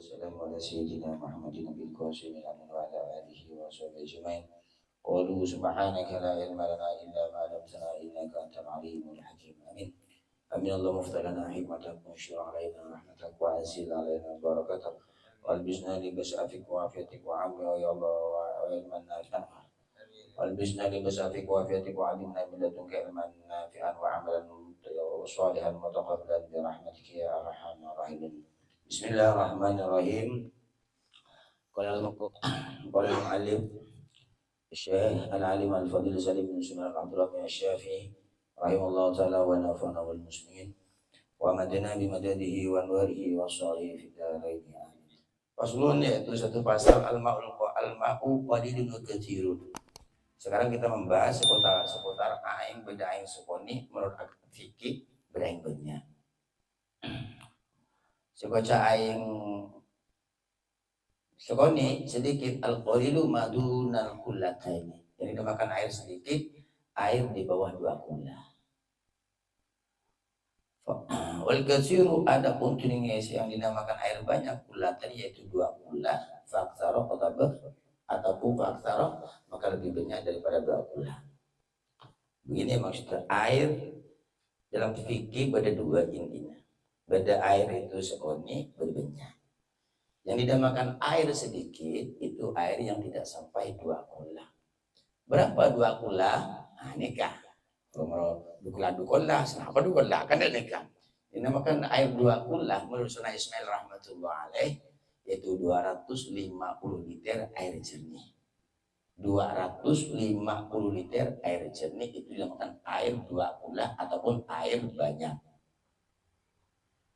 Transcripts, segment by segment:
والسلام على سيدنا محمد نبي القاسم الأمين وعلى آله وصحبه أجمعين. قالوا سبحانك لا علم لنا إلا ما علمتنا إنك أنت العليم الحكيم. آمين. آمين. اللهم افتح لنا حكمتك وانشر علينا رحمتك وأنزل علينا بركتك والبسنا لبسعتك وعافيتك وعافية يا الله وعلما نافعا. والبسنا لبسعتك وعافيتك وعلمنا من لدنك علما نافعا وعملا صالحا متقبلا برحمتك يا أرحم الراحمين. Bismillahirrahmanirrahim. Qala al-mu'allim Syekh Al-Alim Al-Fadil Salim bin Sunan Abdullah bin Syafi'i rahimahullah ta'ala wa nafa'ana wal muslimin wa madana bi madadihi wa anwarihi wa salihi fid dharain. Faslun, yaitu satu pasal al-ma'u qalilun wa katsirun. Sekarang kita membahas seputar aing beda aing sukoni menurut fikih beda aing bednya. Sebaca aing sukoni sedikit al-qalilu madunal kullataini. Jadi dimakan air sedikit, air di bawah 2 kula. Wal katsiru ada pun tuninges yang dinamakan air banyak kulatan yaitu 2 kula, faksaro ataupun faksaro maka lebih banyak daripada 2 kula. Begini maksudnya air dalam fikih pada 2 intinya. Beda air itu sekoni berbanyak. Yang dinamakan air sedikit itu air yang tidak sampai 2 kula. Berapa 2 kula? Nah, nikah. Kalau 2 kula, kenapa 2 kula? Kan ada nikah. Dinamakan air 2 kula menurut Sunan Ismail rahmatullah alaih yaitu 250 liter air jernih. 250 liter air jernih itu dinamakan air 2 kula ataupun air banyak.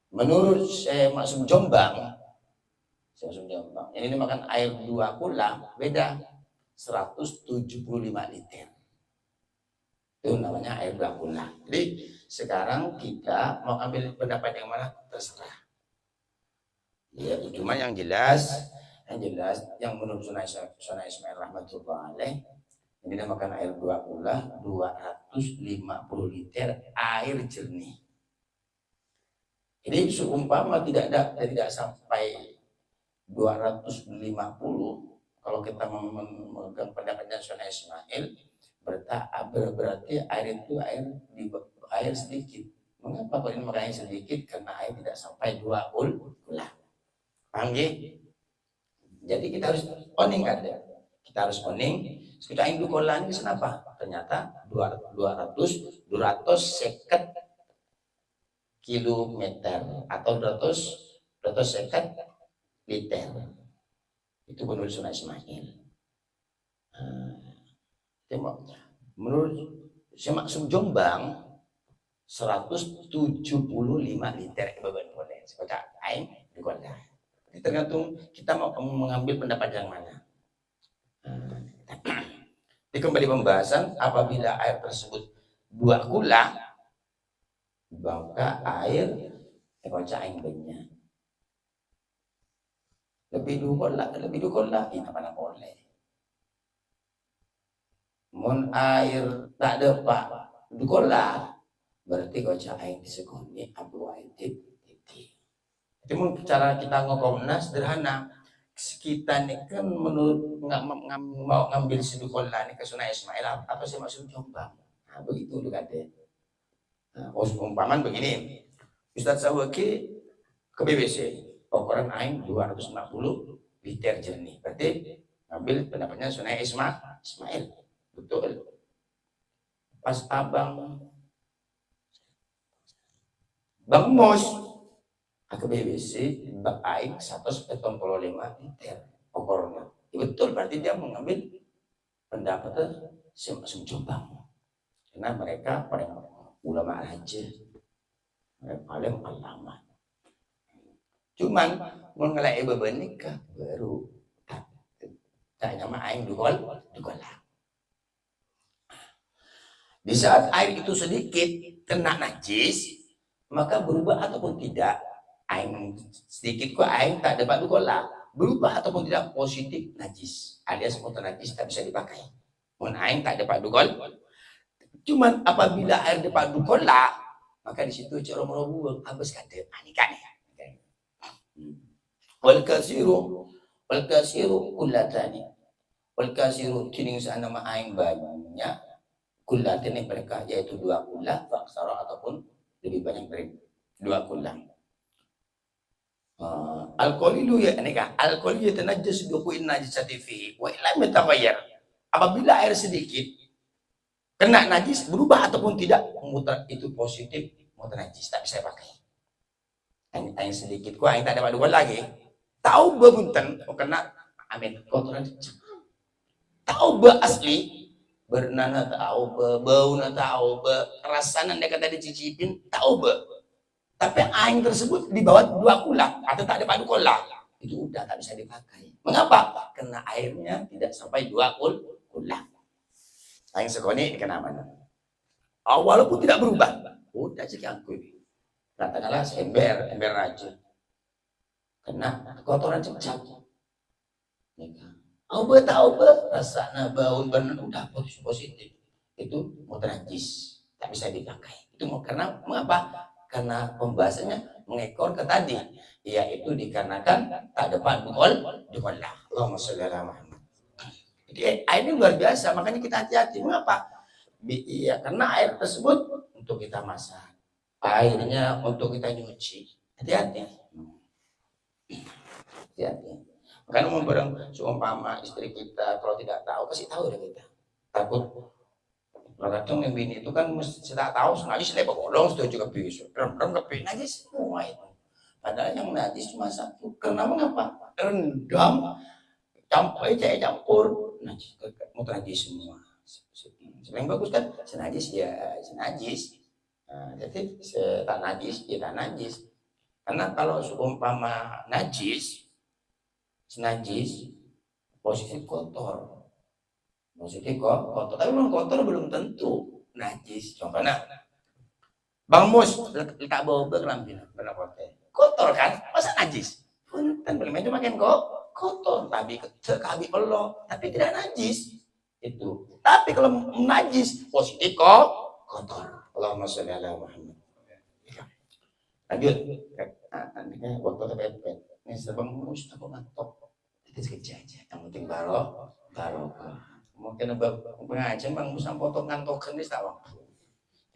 Menurut saya Maksum Jombang, ini dimakan air 2 kula beda 175 liter. Itu namanya air 2 kula. Jadi sekarang kita mau ambil pendapat yang mana terserah. Ya, cuma yang jelas yang menurut Sunan Ismail rahmatullah alaih ini dinamakan air 2 kula 250 liter air jernih. Jadi seumpama tidak sampai 250, kalau kita memegang pendapatnya Sunan Ismail, berarti air itu air sedikit. Mengapa kalau ini makanya sedikit? Karena air tidak sampai 2 kula. Paham ya? Jadi kita harus oning kan? Kita harus oning. Sekitar air 2 kula ini kenapa? Ternyata 200 seket kilometer atau 250 liter. Itu menurut Sunan Ismail. Menurut Maksum Jombang 175 liter beban boleh. Sekotak aing di kota. Tergantung kita mau mengambil pendapat yang mana. Di kembali pembahasan apabila air tersebut 2 kula maka air ekocak aing banyak lebih dua kola ini mana boleh. Mun air tak ada pak 2 kola berarti kocak aing disekoni abu air titik. Jadi mun cara kita ngomongnya sederhana. Kita nih kan menurut mau ngambil 2 kola nih ke Sunan Ismail apa sih maksud Jombang? Nah begitu lu kata. Umpaman begini, Ustadz Sawaki ke BBC, ukuran aing 250 liter jernih. Berarti ngambil pendapatnya Sunan Ismail. Betul. Pas abang Bang Mos ke BBC, bak aing 185 liter ukurnya. Betul, berarti dia mengambil pendapatnya Maksum Jombang. Karena mereka paling ulama aja, paling alamat. Cuman mengelak beban nikah baru tak nama aing 2 kula. Di saat air itu sedikit kena najis, maka berubah ataupun tidak aing sedikit kok aing tak dapat 2 kula, berubah ataupun tidak positif najis alias mutan najis tak bisa dipakai. Mun aing tak dapat 2 kula. Cuman apabila air dapat 2 kula, maka di situ cara merobuh habis kata anikan ya. wal kasiru kullatani. Wal kasiru tining sana maaing banyak kullatani mereka yaitu dua kullah faksara ataupun lebih banyak dari dua kullah. Al-qalilu ya nikah al-qalilu yatanajjas bi quwwin najisati fihi wa lam yataghayyar. Apabila air sedikit kena najis berubah ataupun tidak itu positif mutar najis tak bisa pakai. Air sedikit ku air tak ada dua lagi. Tahu bebunten kena amin kotoran. Tahu be asli bernana tahu be bau na tahu be rasanya dia kata dicicipin tahu be. Tapi air tersebut di bawah 2 kula atau tak ada padu kula itu udah tak bisa dipakai. Mengapa? Karena airnya tidak sampai 2 kula. Air sekoni kena mana? Walaupun tidak berubah, udah sekian kui. Katakanlah ember racun, kena kotoran cecak. Tahu rasanya bau benar udah positif itu mau najis tak bisa dipakai. Itu karena mengapa? Karena pembahasannya mengekor ke tadi, yaitu dikarenakan tak depan dukolah. Allahumma sholli ala Muhammad. Jadi air ini luar biasa, makanya kita hati-hati. Mengapa? Iya, karena air tersebut untuk kita masak, airnya untuk kita nyuci. Hati-hati. Hati-hati. Makanya membarang seumpama istri kita kalau tidak tahu kasih tahu deh kita. Takut kadang yang bini itu kan mesti tidak tahu najis lepas bolong sudah juga bisa rem kepi najis semua itu. Padahal yang najis cuma satu. Karena mengapa? Rendam campur najis najis semua. Yang bagus kan senajis ya senajis. Nah, jadi tak najis ya tak najis. Karena kalau seumpama najis senajis posisi kotor. Maksudnya kotor, tapi memang kotor belum tentu najis. Contohnya, Bang Mus letak bau berkelambi, benar kotor kan? Masa najis? Punten belum itu makin kotor, tapi kekabi Allah, tapi tidak najis itu. Tapi kalau najis positif kotor. Allahumma sholli ala Muhammad. Lanjut, waktu terpepet. Ini Bang Mus aku ngantuk, itu sekejap aja. Yang penting barokah. Mungkin pengajian Bang Mus potong ngantuk ini tak bang.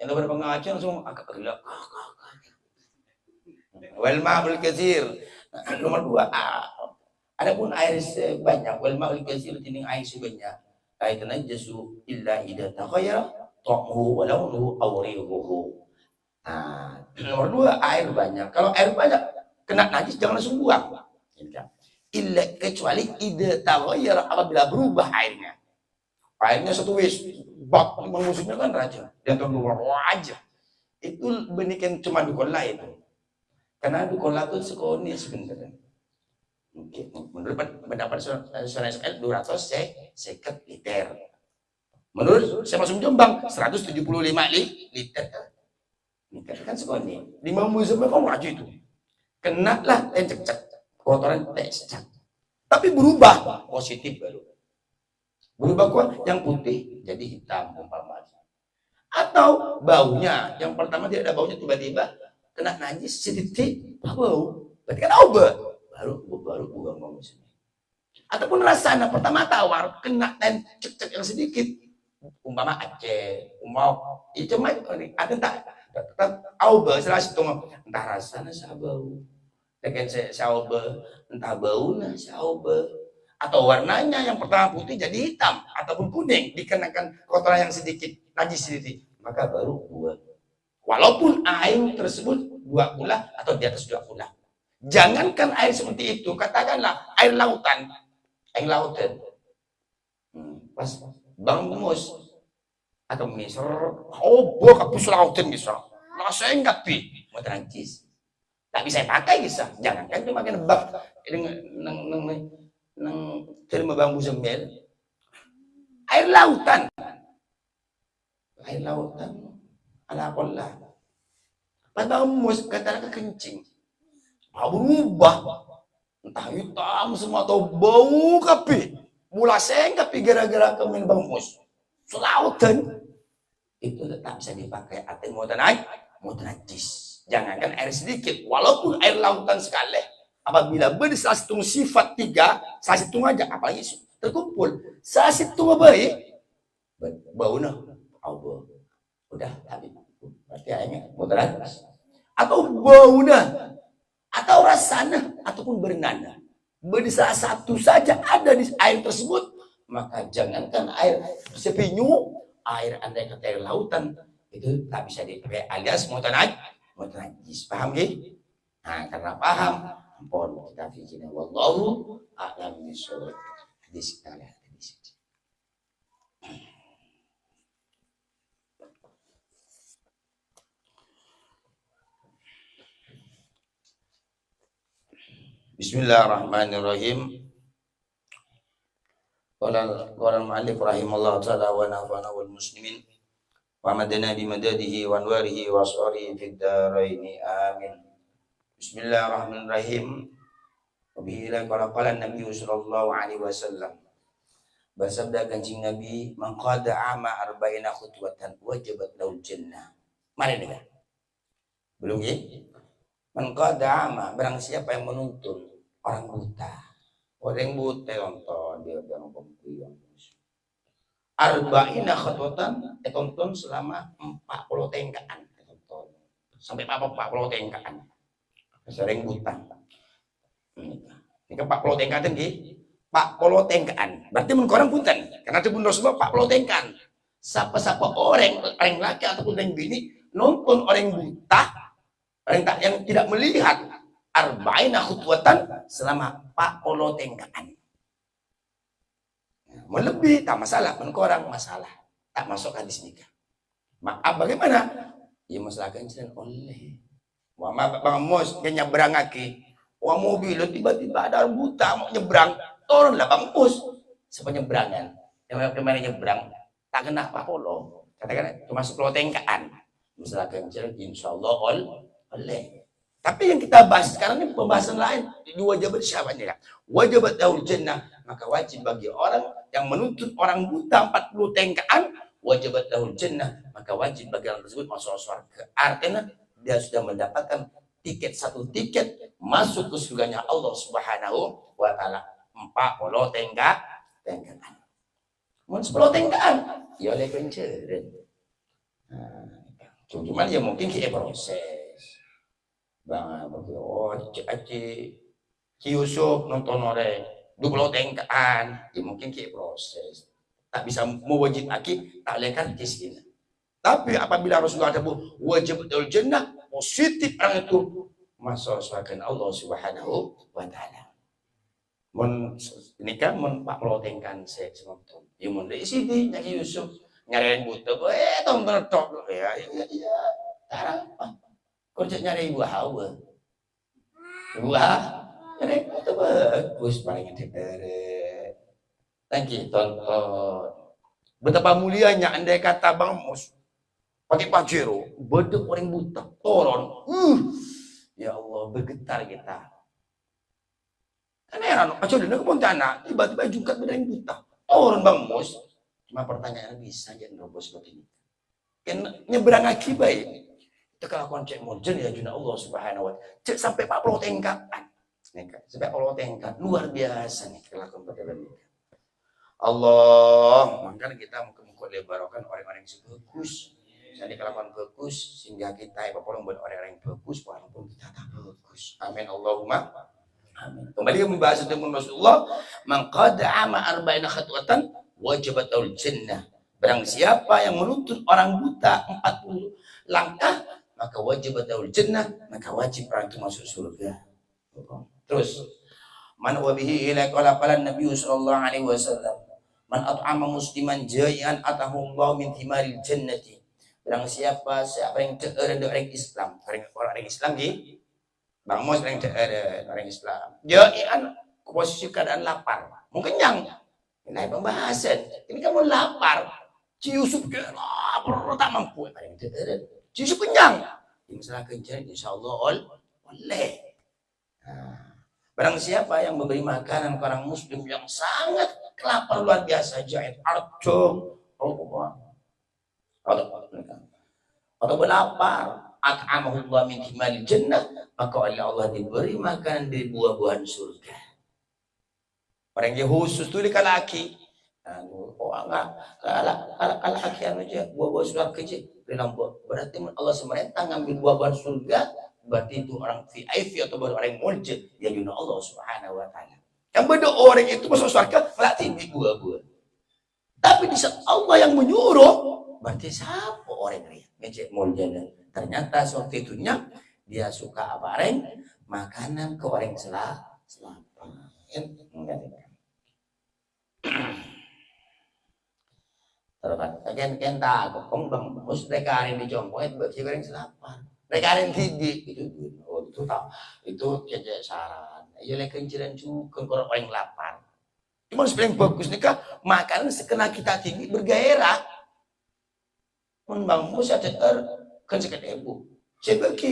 Yang lebar pengajian langsung agak gelap. Wal ma'ul katsir. Nomor 2. Adapun air sebanyak wal ma'ul katsir tining air sebanyak. Air tanajjasu illa idza taghayyara ta'muhu wa launuhu aw rihuhu. Nomor 2 air banyak. Kalau air banyak kena najis jangan langsung buang. Illa kecuali idza taghayyara apabila berubah airnya. Airnya satu wis bak mengusupnya kan raja yang keluar aja itu benikan cuma dukola itu karena dukola itu sekoni sebenarnya mungkin menurut pendapat Saudara Ismail 200 seket liter menurut saya masuk Jombang 175 liter kan sekoni di museum kan raja itu kena lah cek kotoran cek tapi berubah positif baru berubah kuat yang putih jadi hitam umpamanya atau baunya yang pertama tidak ada baunya tiba-tiba kena najis sedikit bau berarti kan baru buang bau ataupun rasanya pertama tawar kena dan cek yang sedikit umpama Aceh itu mah ada tak aube salah situ entah rasanya sabau dengan saube entah baunya saube atau warnanya yang pertama putih jadi hitam ataupun kuning dikenakan kotoran yang sedikit najis sedikit maka baru buang walaupun air tersebut 2 kula atau di atas 2 kula jangankan air seperti itu katakanlah air lautan pas Bang Mus atau misal kapus lautan bisa rasanya enggak pi mau najis tak bisa pakai bisa jangankan cuma kena bak nang terima bambu sembel air lautan ala kullah pada mus kata kencing berubah entah hitam semua atau bau kapi mula sengkapi gara-gara kemin bangmus selautan itu tetap bisa dipakai artinya mau najis jangankan air sedikit walaupun air lautan sekali apabila salah satu sifat tiga, salah satu aja apalagi terkumpul, salah satu baik, bau nah, Allah, udah habis. Berarti airnya mudarat. Atau bau nah, atau rasanya, ataupun bernana. Salah satu saja ada di air tersebut, maka jangankan air sepinyu, air andai kata air lautan itu tak bisa dipakai alias mutanajis. Paham gak? Nah, karena paham, ampun kita fikirnya wallahu a'lam bishawab. Hadis kita lihat hadis. Bismillahirrahmanirrahim. Qala al-mu'allif rahimallahu ta'ala wa nafa'ana wal muslimin wa madana bi madadihi wa anwarihi wa asrarihi fid dharain amin. Bismillahirrahmanirrahim. Wa bihi qala Nabi sallallahu alaihi wasallam. Bersabda Kanjeng Nabi, man qada ama arba'ina khutwatan wajabat lahu jannah. Mari dengar. Belum ya? Man qada ama, barang siapa yang menuntun orang buta. Orang buta nonton dia nonton yang arba'ina khutwatan tonton selama 40 tengkaan tonton. Sampai 40 tengkaan. Sering buta. Ini 40 tengkaan nggih. 40 tengkaan. Berarti mun orang punten. Karena itu Rasulullah 40 tengkaan. Siapa-siapa orang laki ataupun orang bini nonton orang buta, orang yang tidak melihat arba'ina khutwatan selama 40 tengkaan. Melebih tak masalah, orang masalah. Tak masuk hadis nikah. Maaf bagaimana? Ya masalah kencilan oleh. Wah, Bang Mus nyebrang aki. Wah, mobil tiba-tiba ada orang buta mau nyebrang. Turunlah Bang Mus. Sepenyeberangan. Yang kemarin nyebrang tak kena apa polo. Katakan termasuk 10 tengkaan. Masalah kencilan insyaallah oleh. Tapi yang kita bahas sekarang ini pembahasan lain. Di wajibat siapa nih? Wajibat daul jannah. Maka wajib bagi orang yang menuntut orang buta 40 tengkaan. Wajibat daul jannah. Maka wajib bagi orang tersebut masuk surga. Artinya dia sudah mendapatkan satu tiket masuk ke surganya Allah Subhanahu wa Ta'ala. 40 tengkaan. Mun 10 tengkaan. Ya oleh penceren. Cuman ya mungkin kita proses. Bang, Ci Yusuf nonton orang 20 tengkaan, ya mungkin kayak proses. Tak bisa mewajib aki, tak lekat di sini. Tapi apabila Rasulullah ada wajib betul jannah, positif orang itu masuk surga Allah Subhanahu wa Ta'ala. Mun nikah mun 40 tengkaan saya nonton. Ya mun dari sini Ci Yusuf nyariin butuh, tonton tok ya. Tarang. Kerja nyari ibu hawa. Nyari itu bagus paling deret. Thank you, tonton. Betapa mulianya andai kata Bang Mus pakai pajero, bedek orang buta, turun. Ya Allah, bergetar kita. Kan heran, aja dulu ke Pontianak, tiba-tiba juga orang buta. Turun Bang Mus. Cuma pertanyaan bisa aja nerobos seperti ini. Kan nyebrang akibat. Kelakuan cek modern ya juna Allah Subhanahu wa Ta'ala. Cek sampai 40 tingkatan. Sampai 40 tingkat. Luar biasa nih kelakuan pada nikah. Allah, makanya kita mungkin lebarkan orang-orang yang bagus. Jadi kelakuan bagus sehingga kita orang buat orang-orang yang bagus walaupun kita tak bagus. Amin Allahumma. Amin. Kembali membahas tentang Rasulullah, man qada ama arba'ina khatwatan wajibat lahu jannah. Barang siapa yang menuntut orang buta 40 langkah maka wajib daul jannah, maka wajib orang itu masuk surga. Terus, man wabihi ila qala Nabi sallallahu alaihi wasallam, man at'ama musliman jai'an atahu Allah min thimaril jannati. Barang siapa yang ada orang Islam, orang Islam di Bang Mus yang ada orang Islam. Jai'an posisi keadaan lapar, mau kenyang. Ini pembahasan. Ini kamu lapar. Ci Yusuf lapar tak mampu. Ci Yusuf kenyang. Di masalah kenyang insyaallah oleh. Barang siapa yang memberi makanan ke orang muslim yang sangat lapar luar biasa, jahit arjung, atau berlapar, at'amahullah min himalil jannah, maka oleh Allah diberi makan dari buah-buahan surga. Orang yang khusus tuh di laki. Oh enggak, kalau laki aja buah-buah surga aja. Berarti Allah semerintah ngambil buah-buahan surga, berarti itu orang VIP atau orang yang mujud ya guna Allah Subhanahu wa taala. Yang beda orang itu masuk surga melatih di buah-buah. Tapi di saat Allah yang menyuruh, berarti siapa orang yang ngecek muljana. Ternyata waktu itunya dia suka apa reng makanan ke orang selapang. Terus kan tak kong bang mus mereka yang dicompoin bagi orang selapang. Mereka yang tidik itu tahu itu cecek saran. Ya lek kencilan juga kalau orang lapar. Cuma sebenarnya bagus nih kak makanan sekena kita tinggi bergairah. Mun bang mus ada kan sekitar 1.000. Sebagi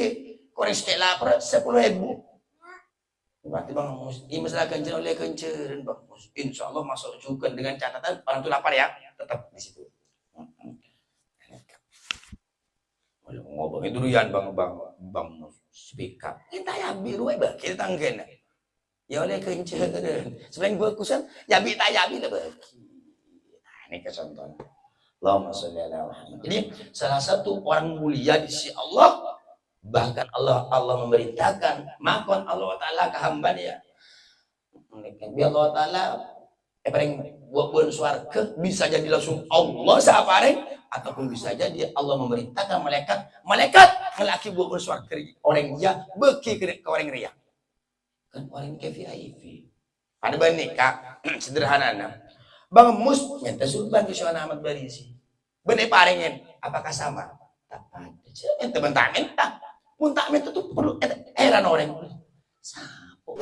orang sekitar lapar 10.000. Berarti bang mus ini masalah kencilan oleh kencilan bang mus. Insya Allah masuk juga dengan catatan orang itu lapar ya tetap di situ. Ngomong itu durian bang mus speak up. Kita ya biru aja kita tanggen. Ya oleh kenceng sebenarnya bagusan ya bita lah bagi. Nah, ini kecontohan. Allahumma sholli ala Muhammad. Jadi salah satu orang mulia di sisi Allah bahkan Allah memerintahkan makan Allah taala ke hamba dia. Biar Allah taala paling buat swarga bisa jadi langsung Allah sapareng ataupun bisa jadi Allah memerintahkan malaikat ngelaki buat swarga orang dia beki ke orang ria. Kan orang ke VIP. Ada banyak kak sederhana. Bang mus minta surban ke Syekh Ahmad Barisi. Bener paringin apakah sama? Tak ada. Ente mentah. Muntah itu tuh perlu heran orang. Sapo.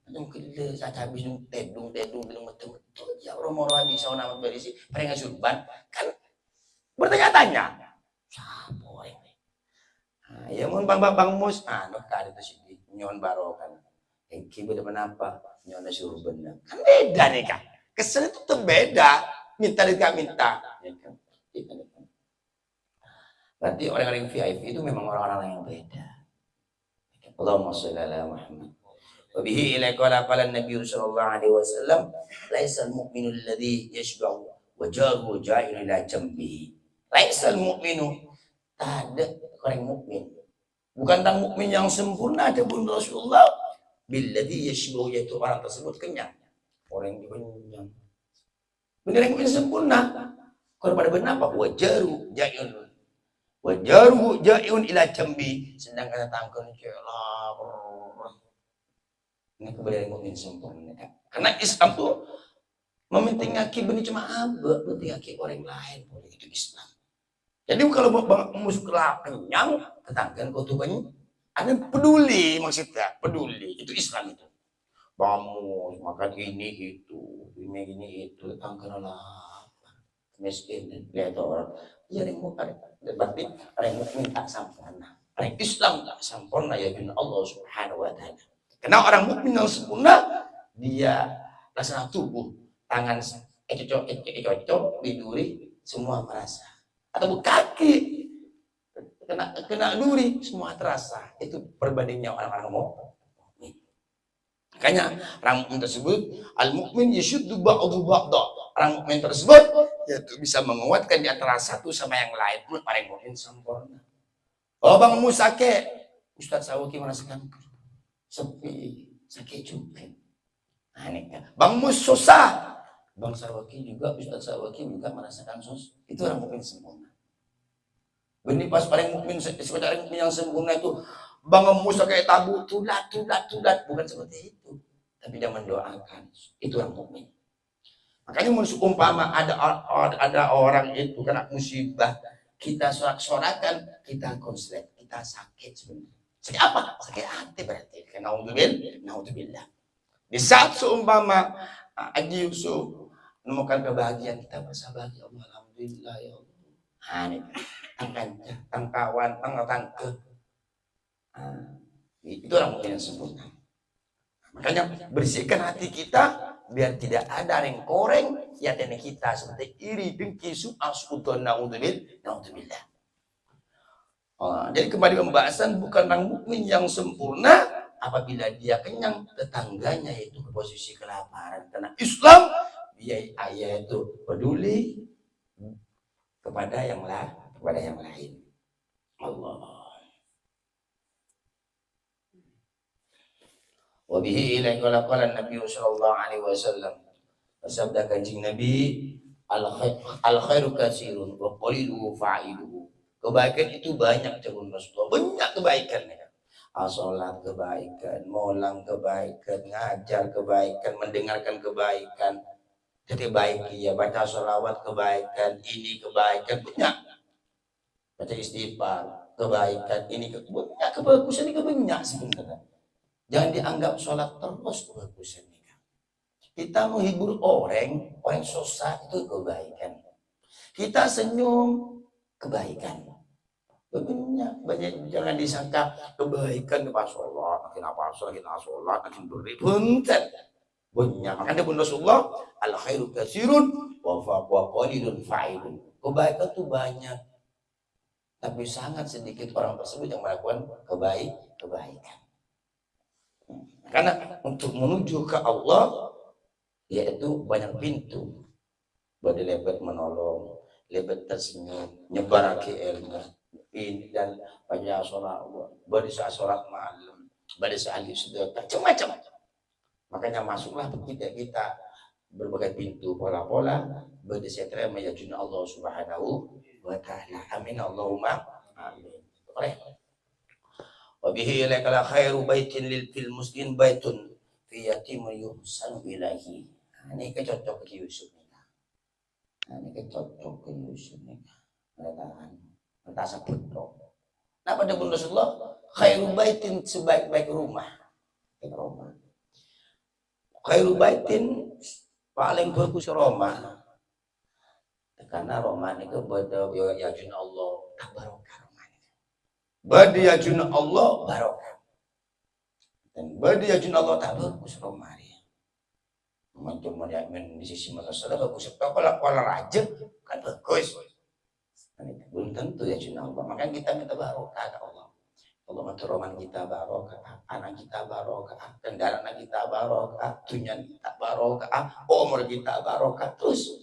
Mungkin saya habis tedung betul. Ya romo-romo habis Syekh Ahmad Barisi paring surban kan bertanya-tanya. Sapo orang ini. Nah, ya mun bang mus anu kali itu sih nyon barokah. Engki beda menapa nyonya suruh benar kan beda nih kan kesan itu tuh beda minta ya kan? Berarti orang-orang VIP itu memang orang-orang yang beda. Allahumma sholli ala Muhammad wa bihi ila qala Nabi sallallahu alaihi wasallam laisa al-mu'minu alladhi yashba'u wa jaruhu ja'ilun ila jambihi laisa al-mu'minu ada orang mukmin bukan tentang mukmin yang sempurna ada pun Rasulullah billadhi yashbu yaitu orang tersebut kenyang. Orang yang kenyang. Benar yang sempurna. Kalau pada benar apa? Wajaru ja'un ila jambi. Sedangkan tangkon celah. Ini kebenaran mukmin sempurna. Karena Islam tuh mementingkan benih cuma hamba, mementingkan orang lain. Itu Islam. Jadi kalau musuh kenyang, ketangkan kau tuh banyak. Ada peduli maksudnya, peduli itu Islam itu. Bangun makan ini itu datang ke lapar miskin lihat orang ya yang bukan berarti orang yang mukmin tak sempurna, orang Islam tak sempurna ya guna Allah Subhanahu wa taala. Karena orang mukmin yang sempurna dia laksana tubuh tangan cocok biduri semua merasa atau kaki kena duri semua terasa. Itu perbandingannya orang-orang mukmin. Makanya orang mukmin tersebut al-mukmin yashuddu ba'du ba'da. Orang mukmin tersebut yaitu bisa menguatkan di antara satu sama yang lain. Orang mukmin sempurna. Oh Bang Musa ke Ustaz Sawaki merasakan sepi, sakit juga. Nah, ini kan. Bang Mus susah. Bang Sawaki juga Ustaz Sawaki juga merasakan susah. Itu orang mukmin sempurna. Benih pas paling mukmin sekedar yang sempurna itu Bang Musa kayak tabu tulat bukan seperti itu, tapi dia mendoakan. Itu orang mukmin. Makanya umpama ada orang itu kena musibah, kita sorak-sorakan, kita konslet, kita sakit sebenarnya. Sakit apa? Sakit hati berarti. Naudzubillah. Di saat seumpama Haji Yusuf menemukan kebahagiaan, kita bersahabat ya Allah, alhamdulillah ya Allah. Tangkawan, tangke. Itu orang mukmin yang sempurna. Makanya bersihkan hati kita biar tidak ada yang koreng ya dan kita seperti iri, dengki, su'ah, su'udon, naudzubillah. Jadi kembali pembahasan, bukan orang mukmin yang sempurna apabila dia kenyang, tetangganya itu ke posisi kelaparan. Karena Islam dia itu peduli kepada yang lain. Allah. Wa bihi ilaihi qala Nabi sallallahu alaihi wasallam. Sabda Kanjeng Nabi, al khairu katsirun wa qaliluhu fa'iluhu. Kebaikan itu banyak cabun Rasulullah, banyak kebaikannya. Salat kebaikan, molang kebaikan, ngajar kebaikan, mendengarkan kebaikan. Jadi baik ya, baca sholawat kebaikan, ini kebaikan banyak. Baca istighfar kebaikan, ini banyak kebagusan ini banyak sebenarnya. Jangan dianggap sholat terus kebagusan ini. Kita menghibur orang susah itu kebaikan. Kita senyum kebaikan. Banyak jangan disangka kebaikan ke sholat, makin sholat, makin beribuntan. Banyak. Makanya pun Rasulullah, al khairu katsirun wa qalilun fa'ilun. Kebaikan itu banyak, tapi sangat sedikit orang tersebut yang melakukan kebaikan. Karena untuk menuju ke Allah, yaitu banyak pintu. Badi lebat menolong, lebat tersenyum, nyebar ke ilmu. Dan banyak sholat, badi sholat malam, badi ahli sedekah, macam-macam. Makanya masuklah kita berbagai pintu pola-pola badi setra mayajun Allah Subhanahu wa taala. Amin Allahumma amin. Oleh wa bihi ilaika khairu baitin lil fil muslim baitun fi yatim yuhsan ilahi. Ini cocok ke Yusuf nih. Ini cocok ke Yusuf nih. Entah sebut dong. Nah pada Rasulullah khairu baitin sebaik-baik rumah. Khairu baitin paling bagus Roma. Karena Roma itu bada yajun Allah barokah Roma. Bada yajun Allah barokah. Dan bada yajun Allah tak bagus Roma ya. Macam di sisi manusia bagus. Kalau raja kan bagus. Belum tentu yajun Allah. Makanya kita minta barokah ke Allah. Allah menteroman kita barokah, anak kita barokah, kendaraan kita barokah, dunia kita barokah, umur kita barokah. Terus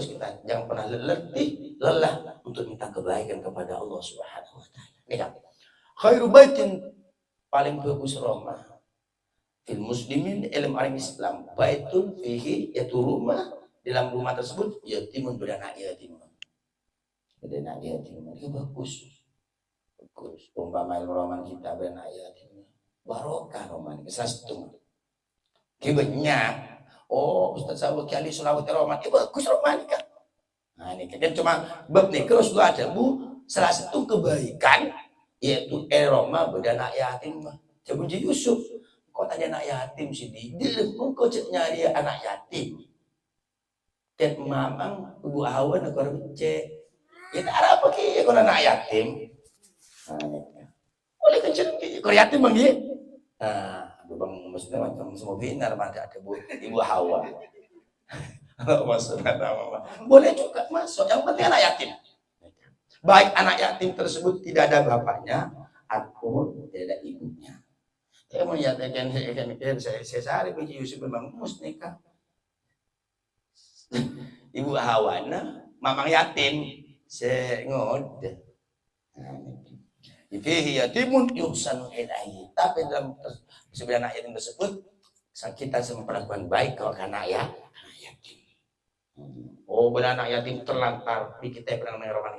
kita jangan pernah lelah untuk minta kebaikan kepada Allah Subhanahu wa taala. Ini kan khairu baitin paling bagus Roma fil muslimin ilmu orang Islam, baitun fihi yaitu rumah, dalam rumah tersebut yatimun beranak yatim. Beranak yatim itu bagus. Umpama roman kita benar yatim barokah roman kesastung kibenya. Ustaz Sabu kali selawat roman bagus roman kan. Nah ini kan cuma bab nih terus ada salah satu kebaikan yaitu Roma beranak yatim mah. Coba Yusuf kau tanya anak yatim sih di kau nyari anak yatim. Dan mamang ibu Hawa nak cek kita arah apa ki kau anak yatim. Oleh kenceng kreatif bang ya. Bang maksudnya macam semua binar ada ibu Hawa. Maksudnya boleh juga masuk. Yang penting anak yatim. Baik anak yatim tersebut tidak ada bapaknya ataupun tidak ada ibunya. Saya menyatakan saya sehari bagi Yusuf memang musnikah. Ibu Hawana mamang yatim saya ngode. Fihi yatimun yuhsanu ilaihi. Tapi dalam sebenarnya ayat tersebut kita memperlakukan baik kalau anak yatim. Benar anak yatim terlantar di kita pernah merawat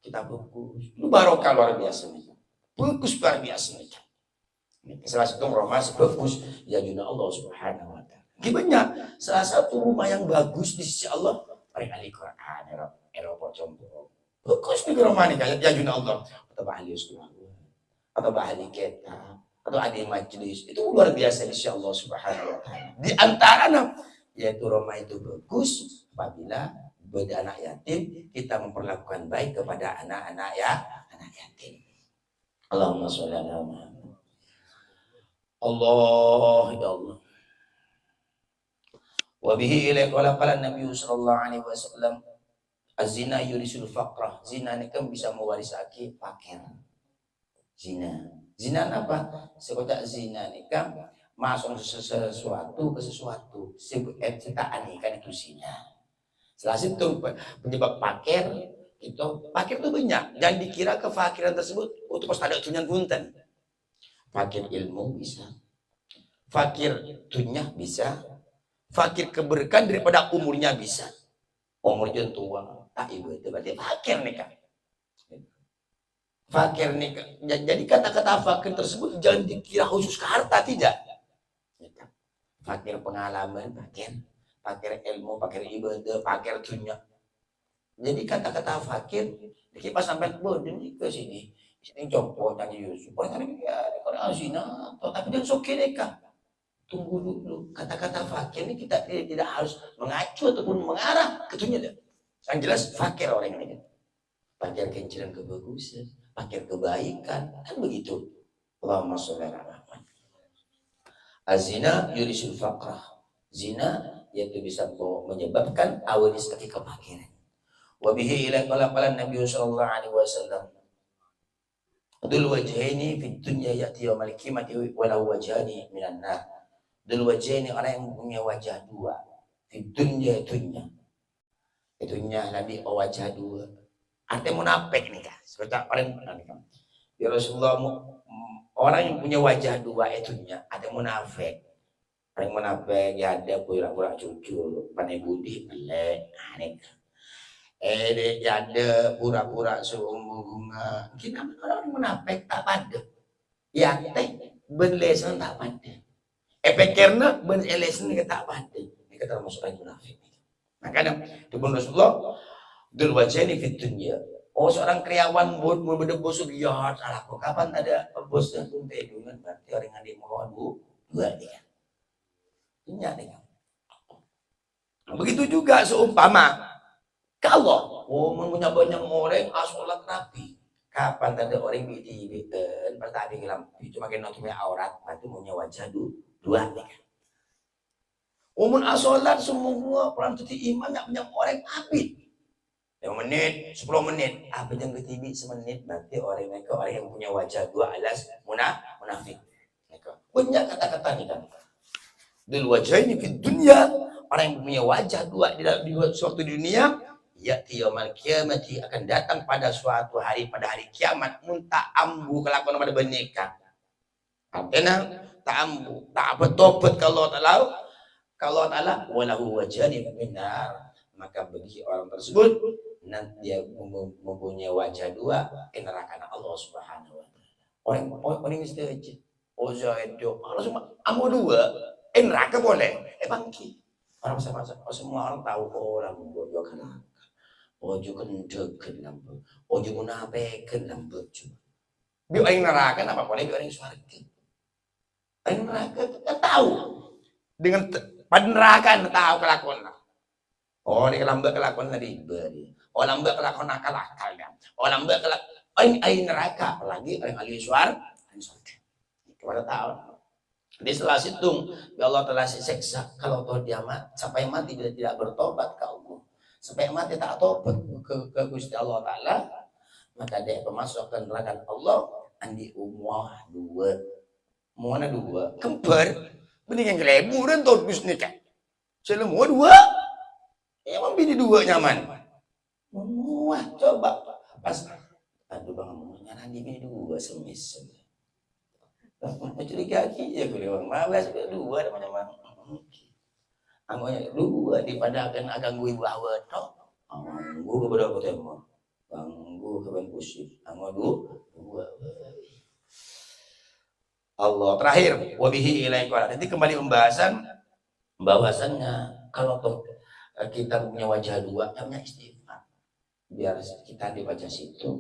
kita bagus. Lu barokah luar biasa nih. Bagus luar biasa nih. Salah satu rumah sebagus ya juna Allah Subhanahu wa taala. Gimana? Salah satu rumah yang bagus di sisi Allah paling ahli Quran Eropa contoh. Bagus di rumah ini kayak ya juna Allah. Atau ahli sunnah atau ahli kitab atau ahli majlis itu luar biasa insya Allah Subhanahu wa taala. Di antara yaitu Roma itu bagus apabila bagi anak yatim kita memperlakukan baik kepada anak yatim. Allahumma sholli ala Muhammad. Allah ya Allah. Wa bihi ilaika qala Nabi sallallahu alaihi wasallam Az-zina yurisul faqrah. Zina ini kan bisa mewarisake fakir. Zina apa? Sekotak zina ini kan masuk sesuatu ke sesuatu. Ciptaan kan itu zina. Setelah itu penyebab fakir itu banyak. Jangan dikira kefakiran tersebut untuk pas ada tunyan punten. Fakir ilmu bisa. Fakir dunia bisa. Fakir keberkahan daripada umurnya bisa. Umurnya tua. Tak ibu itu berarti fakir nih kan. Fakir nih kan. Jadi kata-kata fakir tersebut jangan dikira khusus ke harta, tidak. Fakir pengalaman, fakir ilmu, fakir ibadah, fakir dunia. Jadi kata-kata fakir, kita sampai bodoh nih ke sini. Sini jompo tadi Yusuf. Orang ini ya, orang azina. Tapi jangan sok mereka. Tunggu dulu. Kata-kata fakir ini kita tidak harus mengacu ataupun mengarah ke dunia. Yang jelas fakir orang ini. Fakir kencilan kebagusan, fakir kebaikan, kan begitu. Allahumma sholli ala Muhammad. Az-zina yurisul faqrah. Zina yaitu bisa menyebabkan awalis kaki kefakiran. Wa bihi ila qala Nabi sallallahu alaihi wasallam. Dul wajhaini fid dunya ya'ti yaumal qiyamati wa lahu wajhani minan nar. Dul wajhaini orang yang punya wajah dua. Fid dunya itunya Nabi wajah dua. Artinya munafik nih kan. Seperti orang ya Rasulullah, orang yang punya wajah dua itunya ada munafik. Orang munafik ya ada pura-pura jujur, pandai budi, elek, aneh. Ya ada pura-pura bunga. Kita orang munafik tak pada. Ya teh ben lesen tak pada. Pikirna ben lesen tak pada. Ini kata termasuk orang munafik. Makanya dibun Rasulullah dul wajhani fit dunya. Oh seorang karyawan berbeda bos ya salah kok. Kapan ada bos yang pun dengan berarti orang yang dimohon dua dia. Ini nih. Begitu juga seumpama kalau punya banyak orang sholat rapi. Kapan ada orang bikin pertadi bilang itu makin notnya aurat, berarti punya wajah dua nih. Umun sholat semua peran tuti iman yang punya orang abid. 5 menit, 10 menit, apa yang ketibi semenit berarti orang yang punya wajah dua alas munafik. Banyak kata-kata nih kan. Dul wajah ini di dunia, orang yang punya wajah dua di suatu dunia, ya yaumul qiyamati akan datang pada suatu hari, pada hari kiamat munta ambu kelakuan pada boneka. Artinya tak ambu, tak apa tobat kalau Allah walahu wajhani minar, maka bagi orang tersebut nanti dia mempunyai wajah dua ke neraka Allah Subhanahu wa taala. Orang setuju. Oh itu kalau semua amu dua neraka boleh. Bangki. Orang semua orang tahu orang bodoh kan. Ojo kendek kenapa? Ojo munafik kenapa cuma. Biar orang neraka apa boleh biar orang surga. Orang neraka tak tahu. Dengan pada neraka tahu kelakuan. Oh ini lambat kelakuan tadi beri. Oh lambat kelakuan akal-akal kan. Oh lambat kelakuan air neraka apalagi orang ahli surga. Kepada tahu. Di setelah situng ya Allah telah siksa kalau toh dia sampai mati dia tidak bertobat ke Allah. Sampai mati tak tobat ke Gusti Allah Taala, maka dia masuk ke neraka Allah andi umwah dua. Mana dua? Kembar. Mending yang kelemu dan toh bisnis kan. Selemu dua. Emang bini dua nyaman. Wah, coba pas aduh bang ngomongnya nanti bini dua semis. Curiga lagi ya gue bilang, malas dua teman-teman. Anggonya dua daripada akan gue bawa tok. Gue berapa temu? Gue keban pusing. Anggo dua. Allah terakhir wabihi ilaika. Nanti kembali pembahasan bahwasannya kalau kita punya wajah dua namanya istighfar. Biar kita dibaca situ.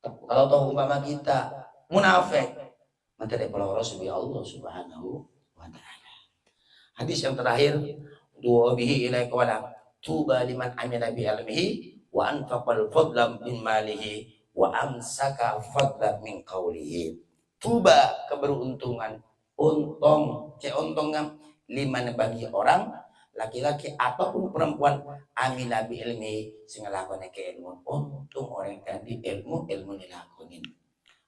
Kalau toh umpama kita munafik, maka dari Rasul Allah Subhanahu wa taala. Hadis yang terakhir, wa bihi ilaika wala tuba liman amila bi ilmihi wa anfaqal fadla min malihi wa amsaka fadla min qawlihi. Tuba keberuntungan, untung liman bagi orang laki-laki ataupun perempuan amila bi ilmi sing nglakoni ke ilmu untung orang tadi ilmu dilakonin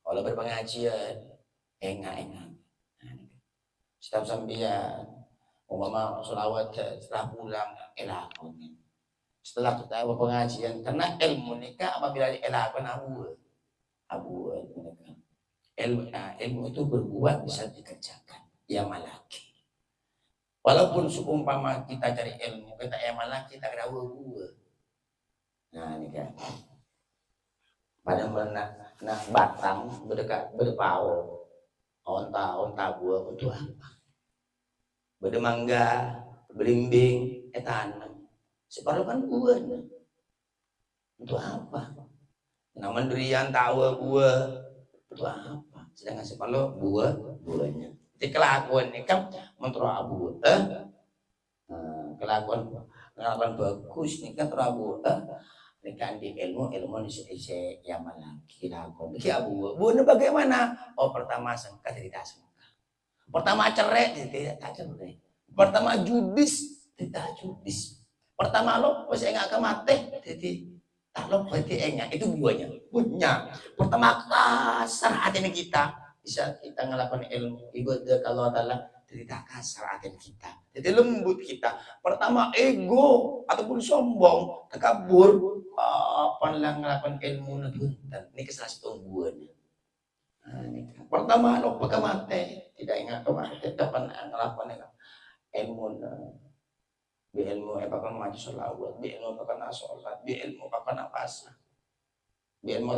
kalau berpengajian enggak setiap sambian umpama selawat setelah pulang elakonin setelah kita pengajian karena ilmu nikah apabila elakon abu ilmu itu berbuat bisa dikerjakan ya malaki walaupun seumpama kita cari ilmu kita ya malaki kita kena buah nah ini kan pada nah batang berdekat berpau onta buah untuk apa bermangga belimbing tanam separuh kan buah untuk apa namun durian tawa buah untuk apa sedangkan separuh buahnya jadi kelakuan ini kan menterabu kelakuan bagus ini kan terabu ini kan di ilmu isi yang mana kilakon ya bu bagaimana pertama sengka tidak sengka pertama cerai tidak cerai pertama judis tidak judis pertama lo masih enggak kemate jadi tak lo berarti enggak itu buahnya pertama kasar hati kita bisa kita ngelakuin ilmu ibadah kalau Allah tidak kasar hati kita jadi lembut kita pertama ego ataupun sombong takabur apa lang ngelakuin ilmu nabuntan ini kesalahan tungguannya pertama lo pakamate tidak ingat kemate kapan ngelakuin ilmu bi ilmu pakan maju selawat bi ilmu pakan sholat bi ilmu pakan puasa bi ilmu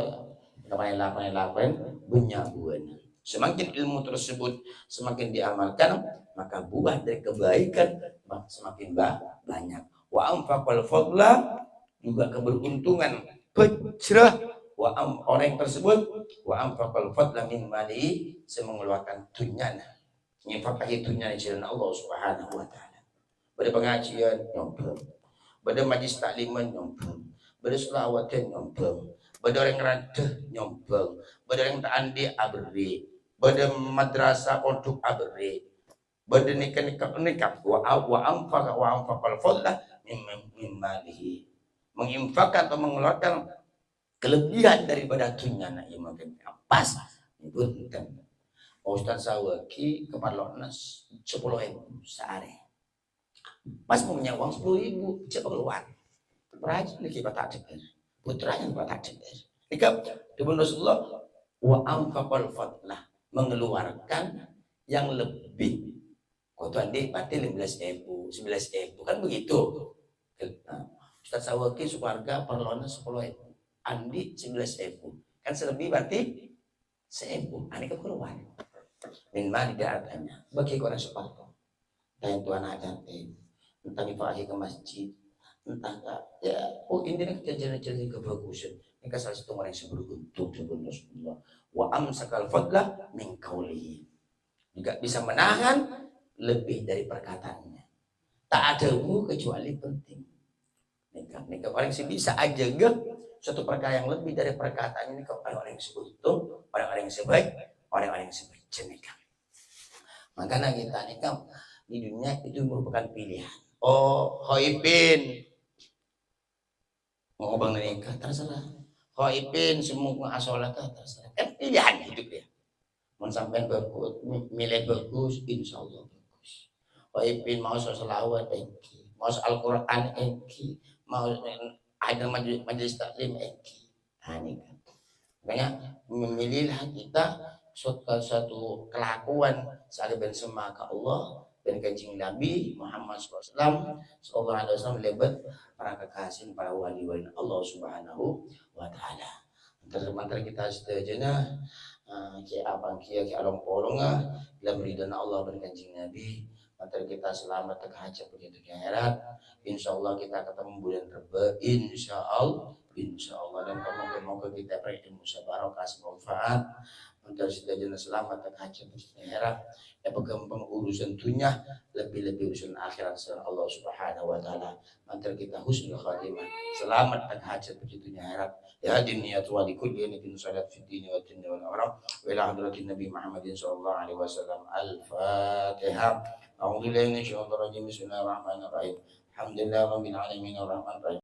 kapan lakuin punya buahnya semakin ilmu tersebut semakin diamalkan maka buah dari kebaikan semakin banyak wa amfaqal fadla juga keberuntungan pecrah orang tersebut wa amfaqal fadla min mali mengeluarkan tunyana nyifakahi tunyana di jalan Allah Subhanahu wa taala pada pengajian nyomplong pada majlis takliman nyomplong pada selawatan nyomplong pada orang radah nyomplong pada orang taandi abri pada madrasah untuk abri pada nikah wa amfaqal fadla min malihi menginfakkan atau mengeluarkan kelebihan daripada tunyana yang makin pas itu kan Ustaz Sawaki keparlokna 10.000 sehari pas punya uang 10.000 cepat keluar rajin lagi batak cepat putranya batak cepat nikah dengan Rasulullah wa amfaqal fadlah mengeluarkan yang lebih kau tuan di pati 15.000 11.000 kan begitu Ustaz Sawaki sekeluarga perlono 10.000 Andi 11.000 kan selebih berarti 1.000 ini keperluan min mali artinya bagi orang separuh dan tuan ajanti entah dipakai ke masjid entah ya ini kejadian kebagusan ini kan salah satu orang yang seberuntung dengan Rasulullah wa amsakal fadlah min qawlihi juga bisa menahan lebih dari perkataannya tak ada kecuali penting nikah orang sih bisa aja suatu perkara yang lebih dari perkataan ini ke orang yang seberuntung orang-orang yang sebaik orang-orang yang seberjenikah makanya kita nikah di dunia itu merupakan pilihan Hoipin mau bang nikah terserah Hoipin semua asolat terserah kan pilihan hidup ya mau sampai bagus milih bagus insya Allah bagus Hoipin mau selawat mau Al-Quran mau ada majelis taklim ini kan makanya memilihlah kita suatu kelakuan saling bersama ke Allah dan kancing Nabi Muhammad SAW lebat para kekasih para wali-wali Allah Subhanahu wa taala antara kita setujunya ki abang ki along polonga dalam ridha Allah dan kancing Nabi antara kita selamat ke hajat begitu ke akhirat insyaallah kita ketemu bulan Reba insyaallah dan semoga kita berilmu barokah bermanfaat Untuk sedajana selamat tak hajat heran. Ya gampang urusan dunia lebih-lebih urusan akhirat dengan Allah Subhanahu wa taala. Mantar kita husnul khatimah. Selamat tak hajat dunia heran. Ya diniyat wa likulli niyatin salat fi dini wa dunya wal akhirah. Wa ila hadratin Nabi Muhammadin sallallahu alaihi wasallam. Al-Fatihah. A'udzu billahi minasyaitonir rajim. Bismillahirrahmanirrahim. Alhamdulillah rabbil alamin arrahmanir rahim.